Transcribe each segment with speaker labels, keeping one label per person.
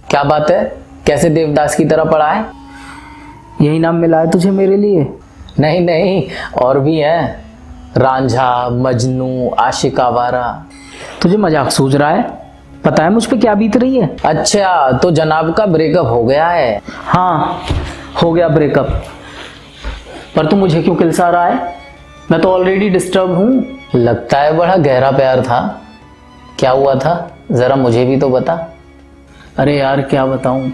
Speaker 1: क्या बात है, कैसे देवदास की तरह पढ़ा है?
Speaker 2: यही नाम मिला है तुझे मेरे लिए?
Speaker 1: नहीं नहीं, और भी हैं, रांझा, मजनू, आशिक आवारा।
Speaker 2: तुझे मजाक सूझ रहा है? पता है मुझ पे क्या बीत रही है?
Speaker 1: अच्छा, तो जनाब का ब्रेकअप हो गया है?
Speaker 2: हाँ, हो गया ब्रेकअप। पर तू मुझे क्यों किलसा रहा है? मैं तो ऑलरेडी डिस्टर्ब हूँ।
Speaker 1: लगता है बड़ा गहरा प्यार था। क्या हुआ था, जरा मुझे भी तो बता।
Speaker 2: अरे यार क्या बताऊँ,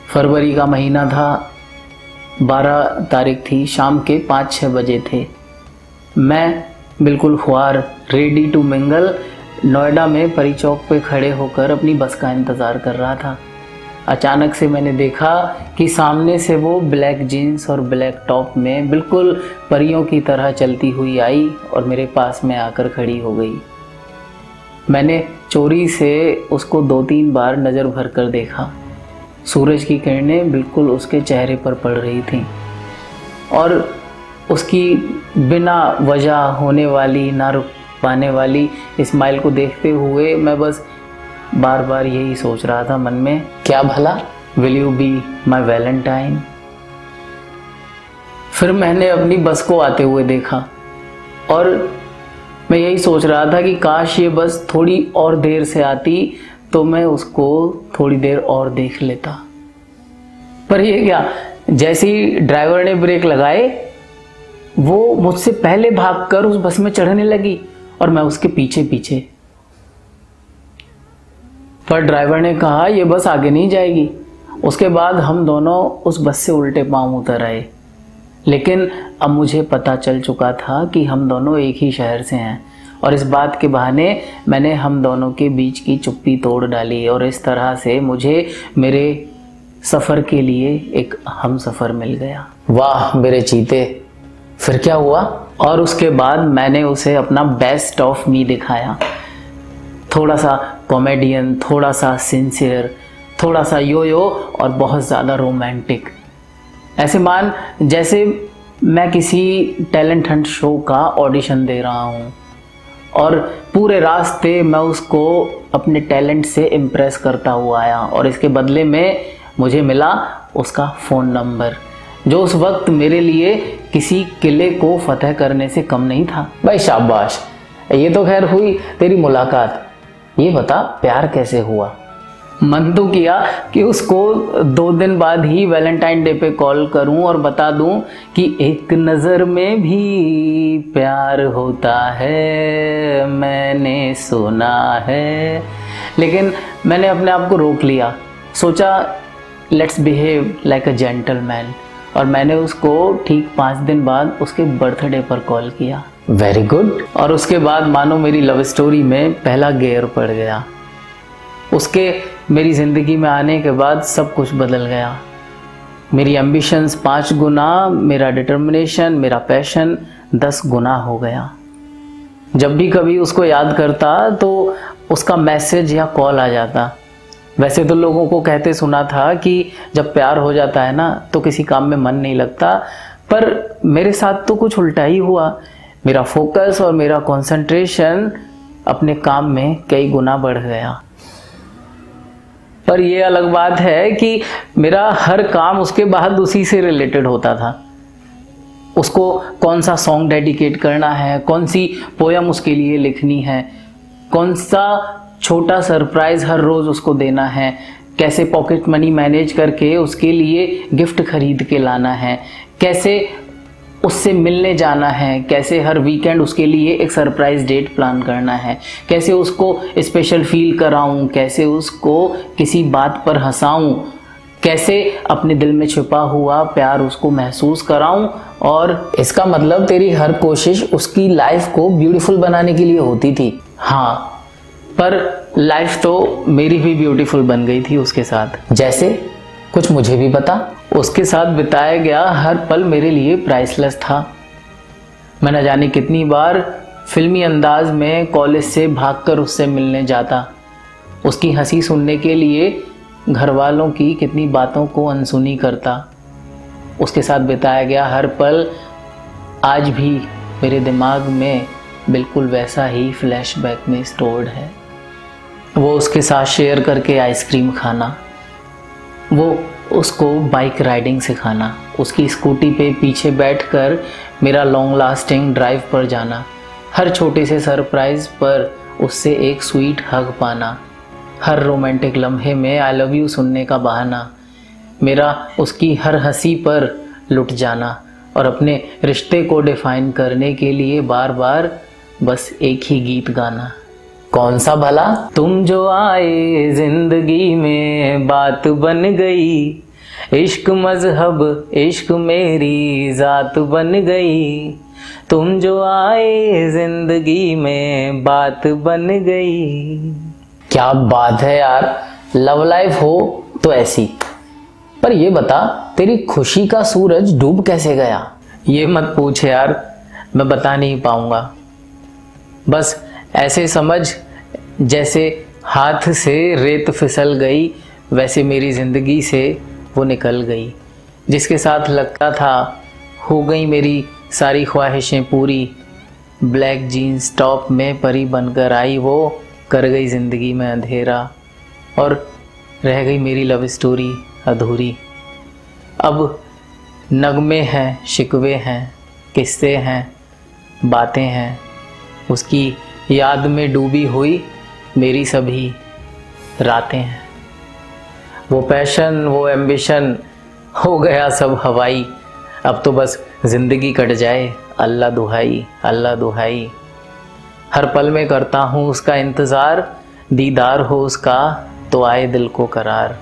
Speaker 2: फरवरी का महीना था, 12 तारीख थी, शाम के 5-6 बजे थे। मैं बिल्कुल ख्वार, रेडी टू मिंगल, नोएडा में परी चौक पे खड़े होकर अपनी बस का इंतज़ार कर रहा था। अचानक से मैंने देखा कि सामने से वो ब्लैक जीन्स और ब्लैक टॉप में बिल्कुल परियों की तरह चलती हुई आई और मेरे पास में आकर खड़ी हो गई। मैंने चोरी से उसको 2-3 बार नज़र भर कर देखा। सूरज की किरणें बिल्कुल उसके चेहरे पर पड़ रही थीं और उसकी बिना वजह होने वाली, ना रुक पाने वाली स्माइल को देखते हुए मैं बस बार बार यही सोच रहा था मन में,
Speaker 1: क्या भला?
Speaker 2: Will you be my Valentine? फिर मैंने अपनी बस को आते हुए देखा और मैं यही सोच रहा था कि काश ये बस थोड़ी और देर से आती तो मैं उसको थोड़ी देर और देख लेता। पर ये क्या, जैसे ही ड्राइवर ने ब्रेक लगाए वो मुझसे पहले भागकर उस बस में चढ़ने लगी और मैं उसके पीछे पीछे। पर ड्राइवर ने कहा ये बस आगे नहीं जाएगी। उसके बाद हम दोनों उस बस से उल्टे पांव उतर आए। लेकिन अब मुझे पता चल चुका था कि हम दोनों एक ही शहर से हैं और इस बात के बहाने मैंने हम दोनों के बीच की चुप्पी तोड़ डाली और इस तरह से मुझे मेरे सफ़र के लिए एक हम सफ़र मिल गया।
Speaker 1: वाह मेरे चीते, फिर क्या हुआ?
Speaker 2: और उसके बाद मैंने उसे अपना बेस्ट ऑफ मी दिखाया। थोड़ा सा कॉमेडियन, थोड़ा सा सिंसियर, थोड़ा सा यो और बहुत ज़्यादा रोमांटिक। ऐसे मान जैसे मैं किसी टैलेंट हंट शो का ऑडिशन दे रहा हूँ और पूरे रास्ते मैं उसको अपने टैलेंट से इम्प्रेस करता हुआ आया और इसके बदले में मुझे मिला उसका फ़ोन नंबर, जो उस वक्त मेरे लिए किसी किले को फतह करने से कम नहीं था।
Speaker 1: भाई शाबाश, ये तो खैर हुई तेरी मुलाकात। ये बता प्यार कैसे हुआ?
Speaker 2: मन तो किया कि उसको 2 दिन बाद ही वैलेंटाइन डे पे कॉल करूं और बता दूं कि एक नज़र में भी प्यार होता है, मैंने सुना है। लेकिन मैंने अपने आप को रोक लिया, सोचा let's behave like a gentleman, और मैंने उसको ठीक 5 दिन बाद उसके बर्थडे पर कॉल किया।
Speaker 1: Very good.
Speaker 2: और उसके बाद मानो मेरी लव स्टोरी में पहला गेयर पड़ गया। उसके मेरी ज़िंदगी में आने के बाद सब कुछ बदल गया। मेरी एम्बिशंस 5 गुना, मेरा डिटर्मिनेशन, मेरा पैशन 10 गुना हो गया। जब भी कभी उसको याद करता तो उसका मैसेज या कॉल आ जाता। वैसे तो लोगों को कहते सुना था कि जब प्यार हो जाता है ना तो किसी काम में मन नहीं लगता, पर मेरे साथ तो कुछ उल्टा ही हुआ। मेरा फोकस और मेरा कंसंट्रेशन अपने काम में कई गुना बढ़ गया। पर यह अलग बात है कि मेरा हर काम उसके बाद उसी से रिलेटेड होता था। उसको कौन सा सॉन्ग डेडिकेट करना है, कौन सी पोयम उसके लिए लिखनी है, कौन सा छोटा सरप्राइज हर रोज़ उसको देना है, कैसे पॉकेट मनी मैनेज करके उसके लिए गिफ्ट खरीद के लाना है, कैसे उससे मिलने जाना है, कैसे हर वीकेंड उसके लिए एक सरप्राइज डेट प्लान करना है, कैसे उसको स्पेशल फील कराऊं, कैसे उसको किसी बात पर हंसाऊं, कैसे अपने दिल में छिपा हुआ प्यार उसको महसूस कराऊं। और
Speaker 1: इसका मतलब तेरी हर कोशिश उसकी लाइफ को ब्यूटीफुल बनाने के लिए होती थी।
Speaker 2: हाँ, पर लाइफ तो मेरी भी ब्यूटीफुल बन गई थी उसके साथ।
Speaker 1: जैसे कुछ मुझे भी बता।
Speaker 2: उसके साथ बिताया गया हर पल मेरे लिए प्राइसलेस था। मैं न जाने कितनी बार फिल्मी अंदाज में कॉलेज से भागकर उससे मिलने जाता, उसकी हंसी सुनने के लिए घर वालों की कितनी बातों को अनसुनी करता, उसके साथ बिताया गया हर पल आज भी मेरे दिमाग में बिल्कुल वैसा ही फ्लैशबैक में स्टोर्ड है। वो उसके साथ शेयर करके आइसक्रीम खाना, वो उसको बाइक राइडिंग सिखाना, उसकी स्कूटी पे पीछे बैठकर मेरा लॉन्ग लास्टिंग ड्राइव पर जाना, हर छोटे से सरप्राइज़ पर उससे एक स्वीट हग पाना, हर रोमांटिक लम्हे में आई लव यू सुनने का बहाना, मेरा उसकी हर हंसी पर लुट जाना और अपने रिश्ते को डिफाइन करने के लिए बार बार बस एक ही गीत गाना।
Speaker 1: कौन सा भला?
Speaker 2: तुम जो आए जिंदगी में बात बन गई, इश्क मजहब इश्क मेरी जात बन गई, तुम जो आए जिंदगी में बात बन गई।
Speaker 1: क्या बात है यार, लव लाइफ हो तो ऐसी। पर ये बता, तेरी खुशी का सूरज डूब कैसे गया?
Speaker 2: ये मत पूछ यार, मैं बता नहीं पाऊंगा। बस ऐसे समझ जैसे हाथ से रेत फिसल गई, वैसे मेरी ज़िंदगी से वो निकल गई। जिसके साथ लगता था हो गई मेरी सारी ख्वाहिशें पूरी, ब्लैक जीन्स टॉप में परी बनकर आई वो, कर गई ज़िंदगी में अंधेरा और रह गई मेरी लव स्टोरी अधूरी। अब नगमे हैं, शिकवे हैं, किस्से हैं, बातें हैं, उसकी याद में डूबी हुई मेरी सभी रातें हैं। वो पैशन, वो एम्बिशन हो गया सब हवाई, अब तो बस ज़िंदगी कट जाए, अल्लाह दुहाई अल्लाह दुहाई। हर पल में करता हूँ उसका इंतज़ार, दीदार हो उसका तो आए दिल को करार।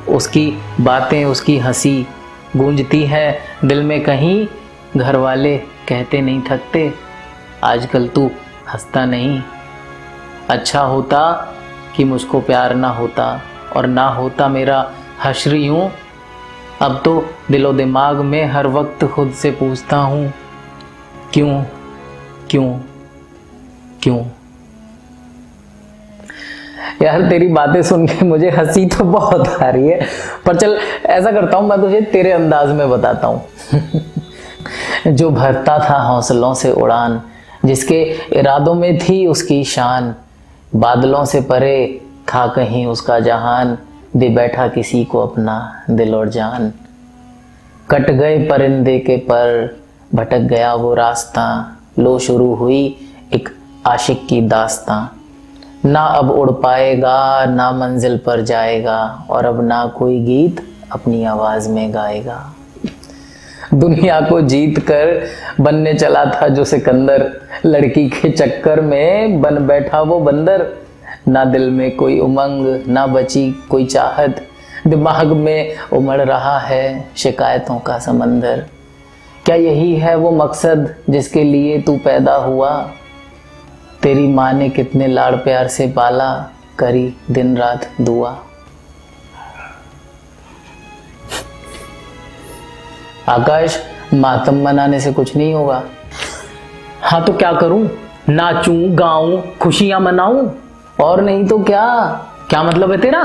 Speaker 2: उसकी बातें, उसकी हंसी गूंजती है दिल में कहीं, घर वाले कहते नहीं थकते, आजकल तू हंसता नहीं। अच्छा होता कि मुझको प्यार ना होता और ना होता मेरा हश्र यूं। अब तो दिलो दिमाग में हर वक्त खुद से पूछता हूँ, क्यों क्यों क्यों।
Speaker 1: यार तेरी बातें सुन के मुझे हंसी तो बहुत आ रही है, पर चल ऐसा करता हूँ, मैं तुझे तेरे अंदाज में बताता हूँ। जो भरता था हौसलों से उड़ान, जिसके इरादों में थी उसकी शान, बादलों से परे था कहीं उसका जहान, दे बैठा किसी को अपना दिल और जान। कट गए परिंदे के पर, भटक गया वो रास्ता, लो शुरू हुई एक आशिक की दास्तां। ना अब उड़ पाएगा, ना मंजिल पर जाएगा, और अब ना कोई गीत अपनी आवाज में गाएगा। दुनिया को जीत कर बनने चला था जो सिकंदर, लड़की के चक्कर में बन बैठा वो बंदर। ना दिल में कोई उमंग, ना बची कोई चाहत, दिमाग में उमड़ रहा है शिकायतों का समंदर। क्या यही है वो मकसद जिसके लिए तू पैदा हुआ? तेरी माँ ने कितने लाड़ प्यार से पाला, करी दिन रात दुआ। आकाश, मातम मनाने से कुछ नहीं होगा।
Speaker 2: हाँ तो क्या करूं? नाचूं, गाऊं, खुशियां मनाऊं?
Speaker 1: और नहीं तो क्या।
Speaker 2: क्या मतलब है तेरा?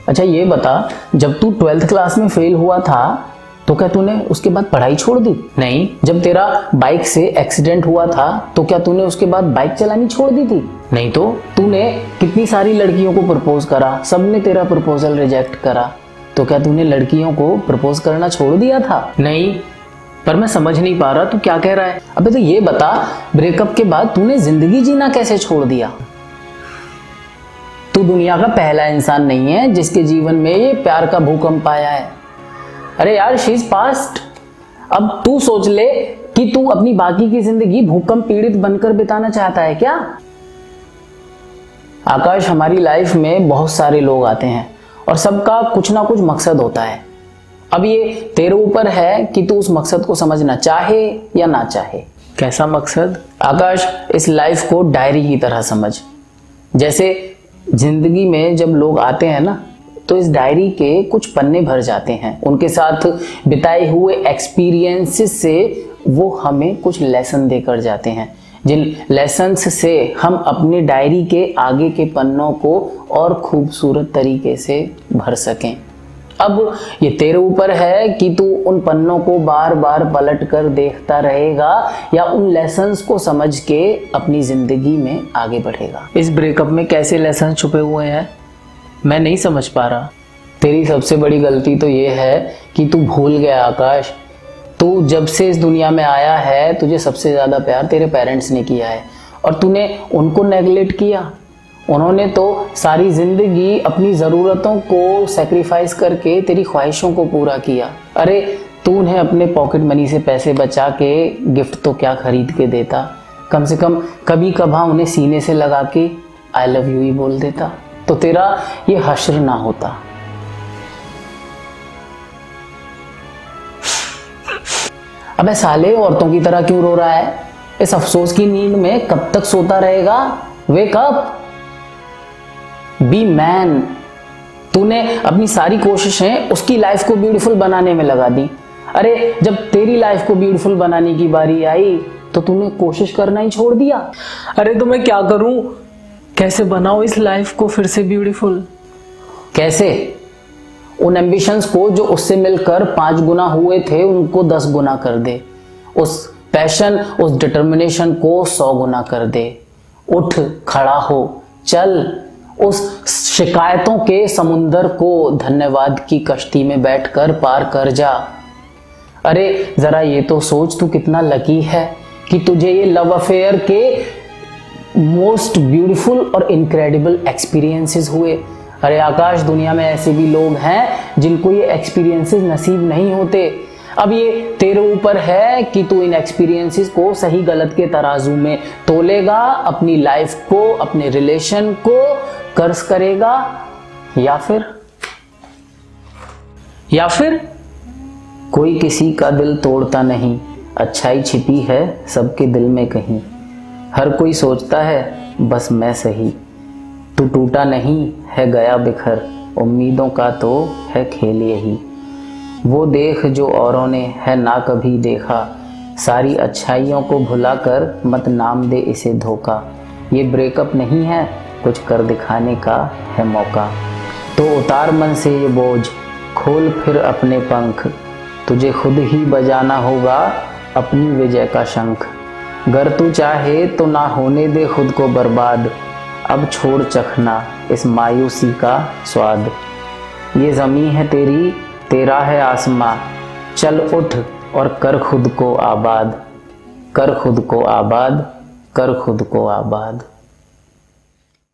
Speaker 1: अच्छा ये बता, जब तू 12th क्लास में फेल हुआ था तो क्या तूने उसके बाद पढ़ाई छोड़ दी?
Speaker 2: नहीं।
Speaker 1: जब तेरा बाइक से एक्सीडेंट हुआ था तो क्या तूने उसके बाद बाइक चलानी छोड़ दी थी?
Speaker 2: नहीं तो।
Speaker 1: तूने कितनी सारी लड़कियों को प्रपोज करा, सबने तेरा प्रपोजल रिजेक्ट करा, तो क्या तूने लड़कियों को प्रपोज करना छोड़ दिया था?
Speaker 2: नहीं। पर मैं समझ नहीं पा रहा तू क्या कह रहा है।
Speaker 1: अबे तो ये बता, ब्रेकअप के बाद तूने जिंदगी जीना कैसे छोड़ दिया? तू दुनिया का पहला इंसान नहीं है जिसके जीवन में ये प्यार का भूकंप आया है। अरे यार, शी इज पास्ट। अब तू सोच ले कि तू अपनी बाकी की जिंदगी भूकंप पीड़ित बनकर बिताना चाहता है क्या? आकाश, हमारी लाइफ में बहुत सारे लोग आते हैं और सबका कुछ ना कुछ मकसद होता है। अब ये तेरे ऊपर है कि तू उस मकसद को समझना चाहे या ना चाहे।
Speaker 2: कैसा मकसद?
Speaker 1: आकाश, इस लाइफ को डायरी की तरह समझ। जैसे जिंदगी में जब लोग आते हैं ना, तो इस डायरी के कुछ पन्ने भर जाते हैं। उनके साथ बिताए हुए एक्सपीरियंसेस से वो हमें कुछ लेसन देकर जाते हैं, जिन लेसन्स से हम अपनी डायरी के आगे के पन्नों को और खूबसूरत तरीके से भर सकें। अब ये तेरे ऊपर है कि तू उन पन्नों को बार बार पलट कर देखता रहेगा या उन लेसन्स को समझ के अपनी जिंदगी में आगे बढ़ेगा।
Speaker 2: इस ब्रेकअप में कैसे लेसन छुपे हुए हैं मैं नहीं समझ पा रहा।
Speaker 1: तेरी सबसे बड़ी गलती तो ये है कि तू भूल गया आकाश, तू जब से इस दुनिया में आया है तुझे सबसे ज़्यादा प्यार तेरे पेरेंट्स ने किया है और तूने उनको नेगलेक्ट किया। उन्होंने तो सारी ज़िंदगी अपनी ज़रूरतों को सेक्रीफाइस करके तेरी ख्वाहिशों को पूरा किया। अरे तू उन्हें अपने पॉकेट मनी से पैसे बचा के गिफ्ट तो क्या खरीद के देता, कम से कम कभी कभार उन्हें सीने से लगा के आई लव यू ही बोल देता तो तेरा ये हश्र ना होता। अबे साले, औरतों की तरह क्यों रो रहा है? इस अफसोस की नींद में कब तक सोता रहेगा? Wake up, be man. तूने अपनी सारी कोशिशें उसकी लाइफ को ब्यूटीफुल बनाने में लगा दी। अरे जब तेरी लाइफ को ब्यूटीफुल बनाने की बारी आई तो तूने कोशिश करना ही छोड़ दिया।
Speaker 2: अरे तो मैं क्या करूं, कैसे बनाऊं इस लाइफ को फिर से ब्यूटीफुल?
Speaker 1: कैसे? उन एम्बिशंस को जो उससे मिलकर 5 गुना हुए थे उनको 10 गुना कर दे। उस पैशन, उस डिटर्मिनेशन को 100 गुना कर दे। उठ खड़ा हो, चल उस शिकायतों के समुंदर को धन्यवाद की कश्ती में बैठकर पार कर जा। अरे जरा ये तो सोच, तू कितना लकी है कि तुझे ये लव अफेयर के मोस्ट ब्यूटीफुल और इनक्रेडिबल एक्सपीरियंसेस हुए। अरे आकाश, दुनिया में ऐसे भी लोग हैं जिनको ये एक्सपीरियंसेस नसीब नहीं होते। अब ये तेरे ऊपर है कि तू इन एक्सपीरियंसेस को सही गलत के तराजू में तोलेगा, अपनी लाइफ को, अपने रिलेशन को कर्ज करेगा या फिर कोई किसी का दिल तोड़ता नहीं, अच्छाई छिपी है सबके दिल में कहीं। हर कोई सोचता है बस मैं सही, तू टूटा नहीं है गया बिखर, उम्मीदों का तो है खेल यही। वो देख जो औरों ने है ना कभी देखा, सारी अच्छाइयों को भुलाकर मत नाम दे इसे धोखा। ये ब्रेकअप नहीं है, कुछ कर दिखाने का है मौका। तो उतार मन से ये बोझ, खोल फिर अपने पंख, तुझे खुद ही बजाना होगा अपनी विजय का शंख। गर तू चाहे तो ना होने दे खुद को बर्बाद, अब छोड़ चखना इस मायूसी का स्वाद। ये ज़मीं है तेरी, तेरा है आसमां, चल उठ और कर खुद को आबाद, कर खुद को आबाद, कर खुद को आबाद।